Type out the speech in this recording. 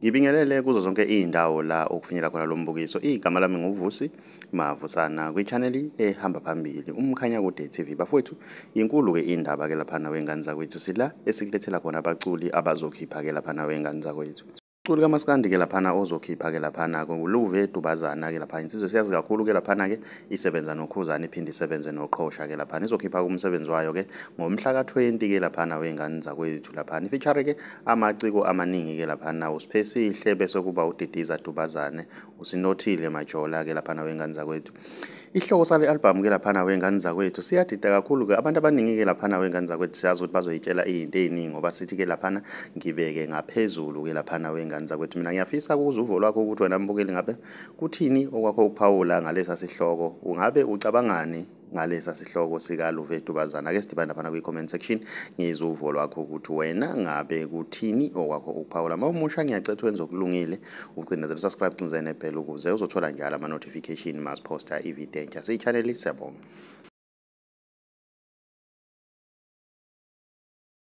Ngibingelele kuzo zonke izindawo la okufinyela khona lo mbukiso. Igama lami nguVusi Mavusana kwi-channel ehamba phambili umkhanya kude TV. Bafowethu, inkulu ke indaba ke lapha na wengane zakwethu sila esikulethela khona abaculi abazokhipha ke lapha na wengane zakwethu. Umculi kaMaskandi ke lapha na ozokhipha ke lapha na luve dubazane ke lapha insizwe siyazi kakhulu ke lapha na ke isebenza nokhuzana iphinde isebenze noqhosha ke lapha izokhipha umsebenzi wayo ke ngomhla ka-20 ke lapha na wengane zakwethu lapha feature ke amaciko amaningi ke lapha na uSiphesihle bese kuba uDidiza Dubazane usinothile majola ke lapha na wengane zakwethu. Ihloko sale album ke lapha na wengane zakwethu siyadida kakhulu ke abantu abaningi ke lapha na wengane zakwethu siyazi ukuthi bazoyitshela izinto eziningi ngoba sithi ke lapha na ngibeke ngaphezulu ke lapha na wengane zakwethu. Mina ngiyafisa kuza uvo lwakho ukuthi wena mbukeli ngabe kuthini okwakho ukuphawula ngalesa sihloko, ungabe ucabangani ngalesa sihloko sika luve dubazane? Ake sidibane lapha kwi-comment section ngizwe uvo lwakho ukuthi wena ngabe kuthini okwakho ukuphawula. Mawumusha ngiyacetha wenza okulungile ucindezela subscribe cinzene bell ukuze uzothola njalo ama notification masiphosta ivideo entsha siyi-channel. Siyabonga.